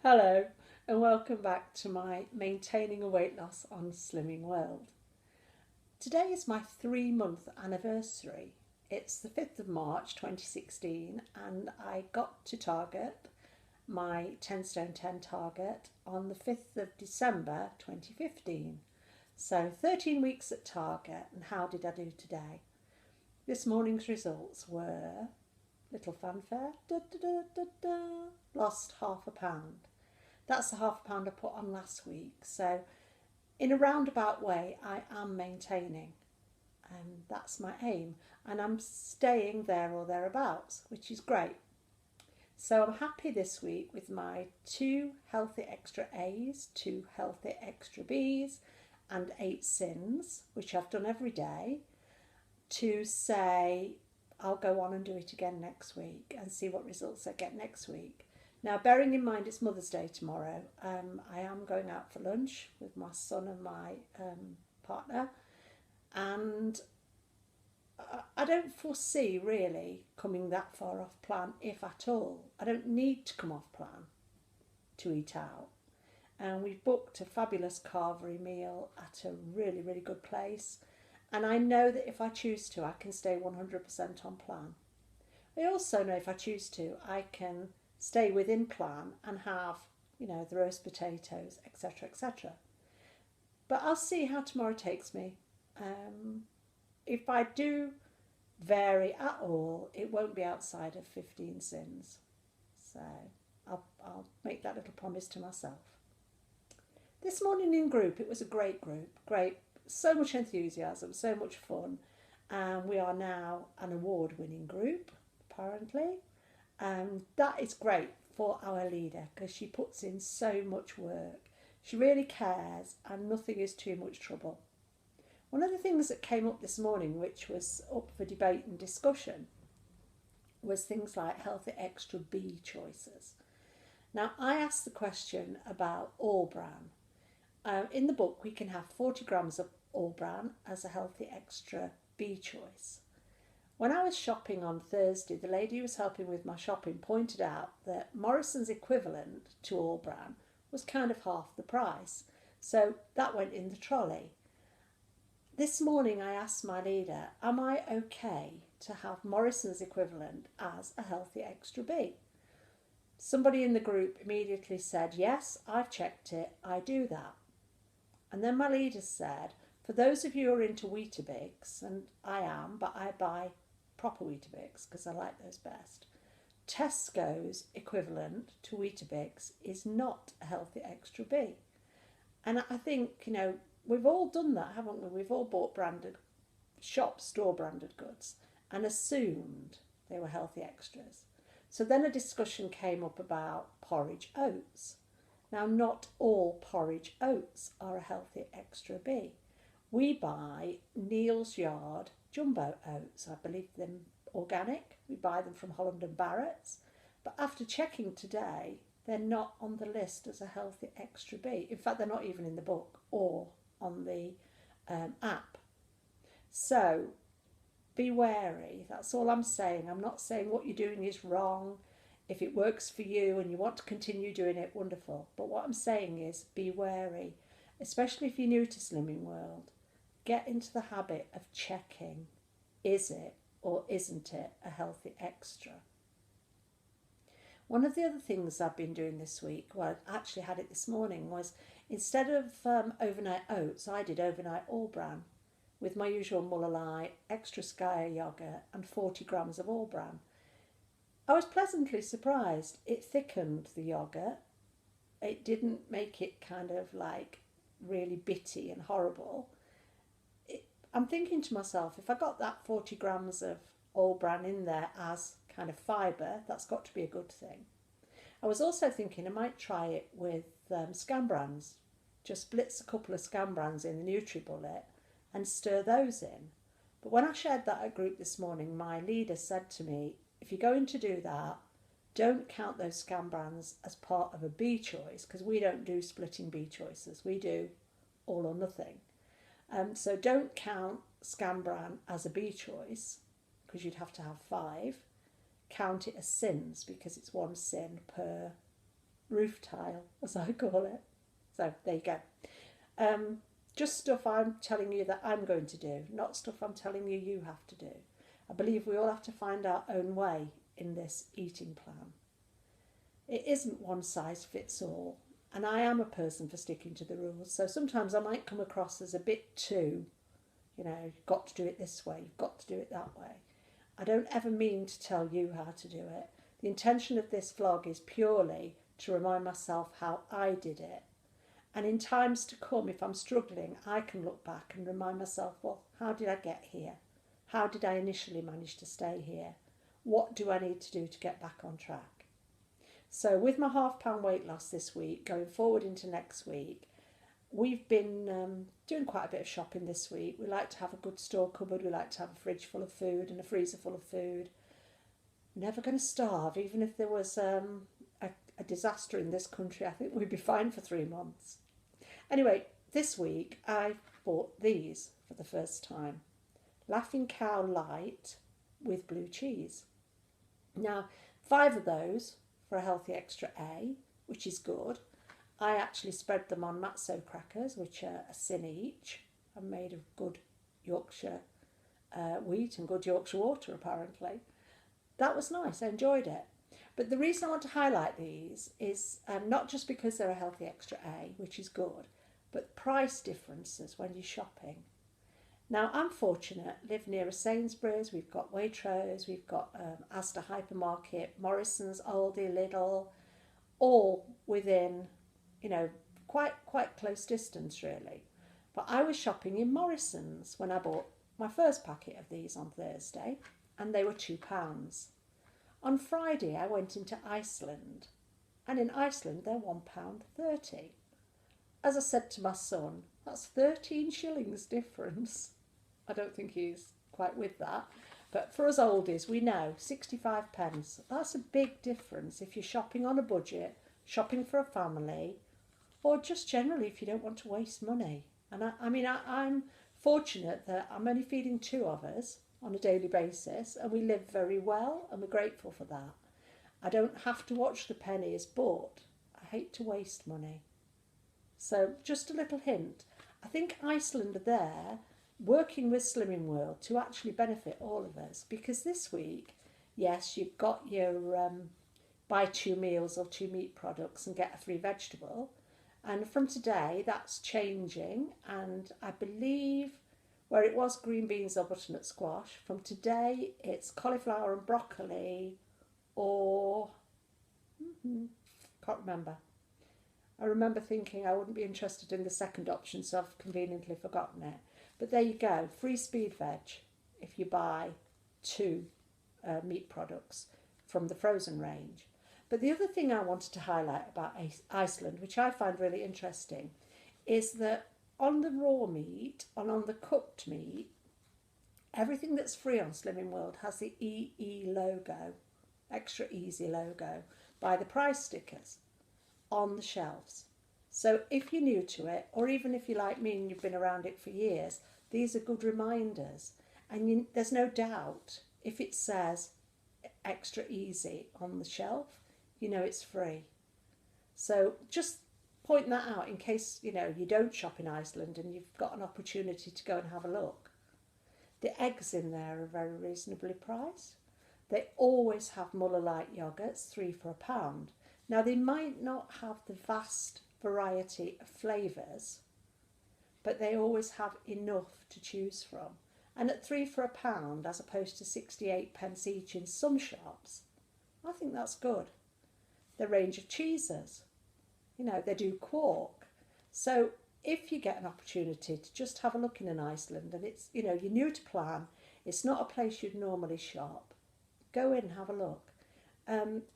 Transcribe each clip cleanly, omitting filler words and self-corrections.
Hello, and welcome back to my Maintaining a Weight Loss on Slimming World. Today is my 3-month anniversary. It's the 5th of March 2016, and I got to target my 10 stone 10 target on the 5th of December 2015. So 13 weeks at target, and how did I do today? This morning's results were, little fanfare, lost half a pound. That's the half a pound I put on last week. So in a roundabout way, I am maintaining. That's my aim. And I'm staying there or thereabouts, which is great. So I'm happy this week with my 2 healthy extra A's, 2 healthy extra B's, and 8 sins, which I've done every day, to say I'll go on and do it again next week and see what results I get next week. Now, bearing in mind it's Mother's Day tomorrow, I am going out for lunch with my son and my partner, and I don't foresee really coming that far off plan, if at all. I don't need to come off plan to eat out. And we've booked a fabulous carvery meal at a really, really good place. And I know that if I choose to, I can stay 100% on plan. I also know if I choose to, I can stay within plan and have, the roast potatoes, etc., etc. But I'll see how tomorrow takes me. If I do vary at all, it won't be outside of 15 sins. So I'll make that little promise to myself. This morning in group, it was a great group. Great, so much enthusiasm, so much fun. And we are now an award-winning group, apparently. That is great for our leader because she puts in so much work. She really cares and nothing is too much trouble. One of the things that came up this morning, which was up for debate and discussion, was things like healthy extra B choices. Now, I asked the question about all bran. In the book, we can have 40 grams of all bran as a healthy extra B choice. When I was shopping on Thursday, the lady who was helping with my shopping pointed out that Morrison's equivalent to all bran was kind of half the price. So that went in the trolley. This morning I asked my leader, am I okay to have Morrison's equivalent as a healthy extra B? Somebody in the group immediately said, yes, I've checked it, I do that. And then my leader said, for those of you who are into Weetabix, and I am, but I buy proper Weetabix because I like those best, Tesco's equivalent to Weetabix is not a healthy extra B. And I think, we've all done that, haven't we? We've all bought branded shops, store branded goods, and assumed they were healthy extras. So then a discussion came up about porridge oats. Now, not all porridge oats are a healthy extra B. We buy Neal's Yard jumbo oats. I believe them organic. We buy them from Holland and Barrett's. But after checking today, they're not on the list as a healthy extra B. In fact, they're not even in the book or on the app. So be wary. That's all I'm saying. I'm not saying what you're doing is wrong. If it works for you and you want to continue doing it, wonderful. But what I'm saying is be wary, especially if you're new to Slimming World. Get into the habit of checking, is it or isn't it a healthy extra? One of the other things I've been doing this week, well, I actually had it this morning, was instead of overnight oats, I did overnight all bran with my usual Mullalai, extra Skyer yogurt and 40 grams of all bran. I was pleasantly surprised. It thickened the yogurt. It didn't make it kind of like really bitty and horrible. I'm thinking to myself, if I got that 40 grams of all bran in there as kind of fibre, that's got to be a good thing. I was also thinking I might try it with scambrans. Just blitz a couple of scambrans in the NutriBullet and stir those in. But when I shared that at group this morning, my leader said to me, if you're going to do that, don't count those scambrans as part of a B choice, because we don't do splitting B choices. We do all or nothing. So don't count scambran as a B choice, because you'd have to have 5. Count it as sins, because it's 1 sin per roof tile, as I call it. So there you go. Just stuff I'm telling you that I'm going to do, not stuff I'm telling you you have to do. I believe we all have to find our own way in this eating plan. It isn't one size fits all, and I am a person for sticking to the rules, so sometimes I might come across as a bit too, you've got to do it this way, you've got to do it that way. I don't ever mean to tell you how to do it. The intention of this vlog is purely to remind myself how I did it. And in times to come, if I'm struggling, I can look back and remind myself, well, how did I get here? How did I initially manage to stay here? What do I need to do to get back on track? So with my £0.5 weight loss this week, going forward into next week, we've been doing quite a bit of shopping this week. We like to have a good store cupboard. We like to have a fridge full of food and a freezer full of food. Never going to starve. Even if there was a disaster in this country, I think we'd be fine for 3 months. Anyway, this week I bought these for the first time. Laughing Cow Light with blue cheese. Now, 5 of those for a healthy extra A, which is good. I actually spread them on matzo crackers, which are a sin each. I'm made of good Yorkshire wheat and good Yorkshire water, apparently. That was nice. I enjoyed it. But the reason I want to highlight these is not just because they're a healthy extra A, which is good, but price differences when you're shopping. Now, I'm fortunate, live near a Sainsbury's, we've got Waitrose, we've got Asda Hypermarket, Morrison's, Aldi, Lidl, all within, quite close distance really. But I was shopping in Morrison's when I bought my first packet of these on Thursday, and they were £2. On Friday, I went into Iceland, and in Iceland, they're £1.30. As I said to my son, that's 13 shillings difference. I don't think he's quite with that. But for us oldies, we know 65 pence. That's a big difference if you're shopping on a budget, shopping for a family, or just generally if you don't want to waste money. And I'm fortunate that I'm only feeding 2 of us on a daily basis, and we live very well, and we're grateful for that. I don't have to watch the pennies, but I hate to waste money. So just a little hint. I think Iceland are there working with Slimming World to actually benefit all of us, because this week, yes, you've got your buy 2 meals or 2 meat products and get a free vegetable, and from today that's changing, and I believe where it was green beans or butternut squash, from today it's cauliflower and broccoli, or can't remember. I remember thinking I wouldn't be interested in the second option, so I've conveniently forgotten it. But there you go, free speed veg if you buy 2 meat products from the frozen range. But the other thing I wanted to highlight about Iceland, which I find really interesting, is that on the raw meat and on the cooked meat, everything that's free on Slimming World has the EE logo, extra easy logo, by the price stickers on the shelves. So if you're new to it, or even if you're like me and you've been around it for years, these are good reminders. And there's no doubt, if it says extra easy on the shelf, it's free. So just point that out in case, you don't shop in Iceland and you've got an opportunity to go and have a look. The eggs in there are very reasonably priced. They always have Muller Light yogurts, 3 for £1. Now, they might not have the vast variety of flavours, but they always have enough to choose from. And at 3 for £1, as opposed to 68 pence each in some shops, I think that's good. The range of cheeses, they do quark. So if you get an opportunity to just have a look in Iceland, and it's, you're new to plan, it's not a place you'd normally shop, go in and have a look.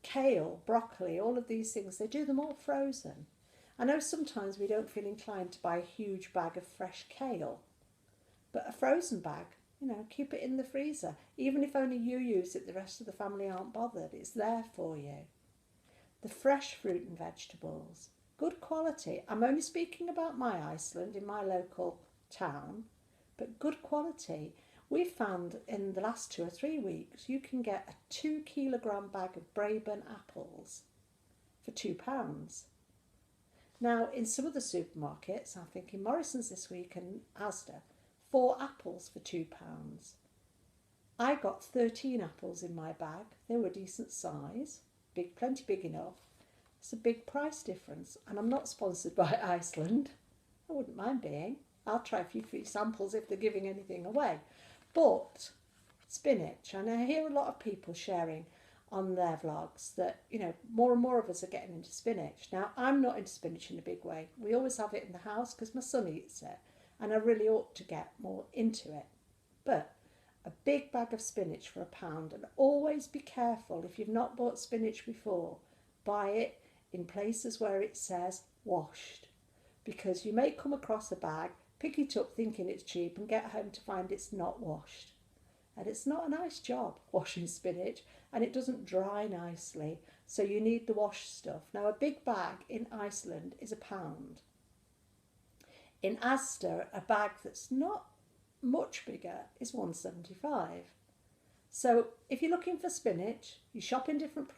Kale, broccoli, all of these things, they do them all frozen. I know sometimes we don't feel inclined to buy a huge bag of fresh kale, but a frozen bag, keep it in the freezer. Even if only you use it, the rest of the family aren't bothered. It's there for you. The fresh fruit and vegetables, good quality. I'm only speaking about my Iceland in my local town, but good quality. We found in the last 2 or 3 weeks you can get a 2 kilogram bag of Braeburn apples for £2. Now, in some of the supermarkets, I'm thinking Morrison's this week and Asda, 4 apples for £2. I got 13 apples in my bag. They were decent size, plenty big enough. It's a big price difference, and I'm not sponsored by Iceland. I wouldn't mind being. I'll try a few free samples if they're giving anything away. But spinach, and I hear a lot of people sharing on their vlogs that, you know, more and more of us are getting into spinach. Now, I'm not into spinach in a big way. We always have it in the house because my son eats it, and I really ought to get more into it. But a big bag of spinach for £1, and always be careful if you've not bought spinach before, buy it in places where it says washed, because you may come across a bag, pick it up thinking it's cheap and get home to find it's not washed. And it's not a nice job washing spinach, and it doesn't dry nicely, so you need the washed stuff. Now, a big bag in Iceland is £1. In Asda, a bag that's not much bigger is £1.75. So if you're looking for spinach, you shop in different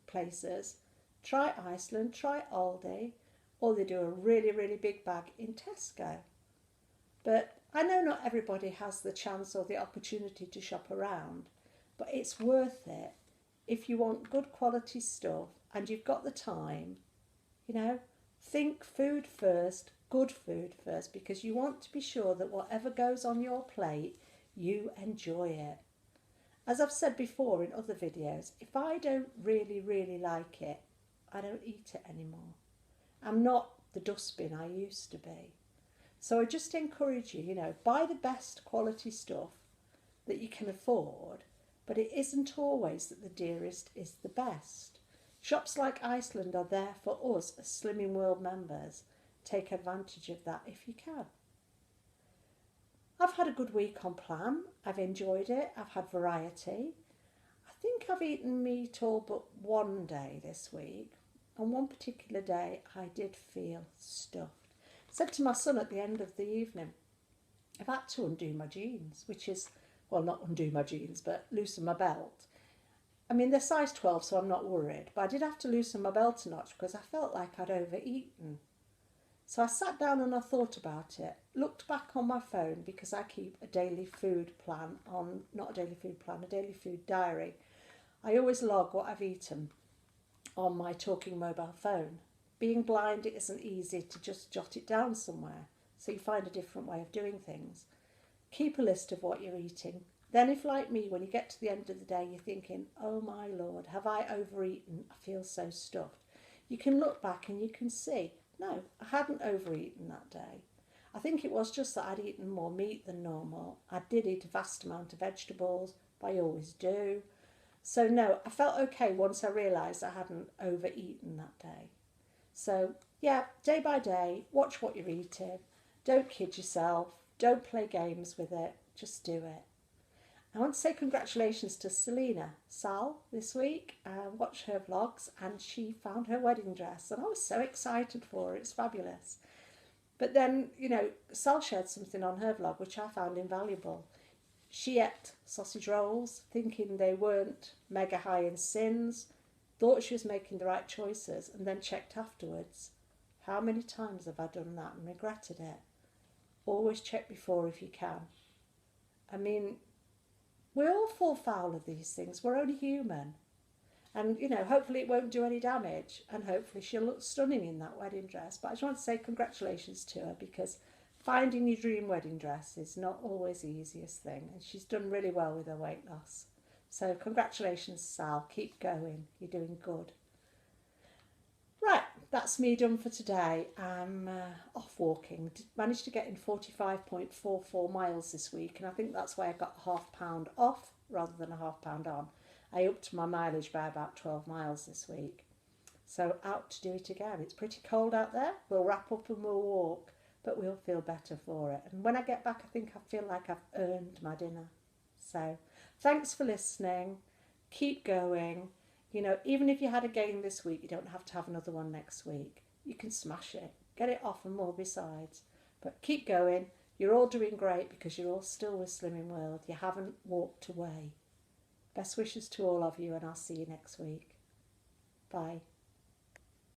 places, try Iceland, try Aldi, or they do a really, really big bag in Tesco. But I know not everybody has the chance or the opportunity to shop around, but it's worth it if you want good quality stuff and you've got the time. You know, think food first, good food first, because you want to be sure that whatever goes on your plate, you enjoy it. As I've said before in other videos, if I don't really, really like it, I don't eat it anymore. I'm not the dustbin I used to be. So I just encourage you, you know, buy the best quality stuff that you can afford, but it isn't always that the dearest is the best. Shops like Iceland are there for us as Slimming World members. Take advantage of that if you can. I've had a good week on plan. I've enjoyed it. I've had variety. I think I've eaten meat all but one day this week. On one particular day, I did feel stuffed. I said to my son at the end of the evening, I've had to undo my jeans, which is, well, not undo my jeans, but loosen my belt. I mean, they're size 12, so I'm not worried, but I did have to loosen my belt a notch because I felt like I'd overeaten. So I sat down and I thought about it, looked back on my phone because I keep a daily food plan on, not a daily food plan, a daily food diary. I always log what I've eaten on my talking mobile phone. Being blind, it isn't easy to just jot it down somewhere, so you find a different way of doing things. Keep a list of what you're eating. Then if, like me, when you get to the end of the day, you're thinking, oh my Lord, have I overeaten? I feel so stuffed. You can look back and you can see, no, I hadn't overeaten that day. I think it was just that I'd eaten more meat than normal. I did eat a vast amount of vegetables, but I always do. So no, I felt okay once I realised I hadn't overeaten that day. So yeah, day by day, watch what you're eating. Don't kid yourself. Don't play games with it. Just do it. I want to say congratulations to Selena Sal this week. I watched her vlogs and she found her wedding dress and I was so excited for her. It's fabulous. But then, you know, Sal shared something on her vlog which I found invaluable. She ate sausage rolls thinking they weren't mega high in sins, thought she was making the right choices, and then checked afterwards. How many times have I done that and regretted it? Always check before if you can. I mean, we all fall foul of these things. We're only human. And, you know, hopefully it won't do any damage, and hopefully she'll look stunning in that wedding dress. But I just want to say congratulations to her, because finding your dream wedding dress is not always the easiest thing, and she's done really well with her weight loss. So congratulations, Sal. Keep going. You're doing good. Right, that's me done for today. I'm off walking. Managed to get in 45.44 miles this week, and I think that's why I got a £0.5 off rather than a £0.5 on. I upped my mileage by about 12 miles this week. So out to do it again. It's pretty cold out there. We'll wrap up and we'll walk, but we'll feel better for it. And when I get back, I think I feel like I've earned my dinner. So thanks for listening. Keep going. You know, even if you had a game this week, you don't have to have another one next week. You can smash it. Get it off and more besides. But keep going. You're all doing great because you're all still with Slimming World. You haven't walked away. Best wishes to all of you, and I'll see you next week. Bye.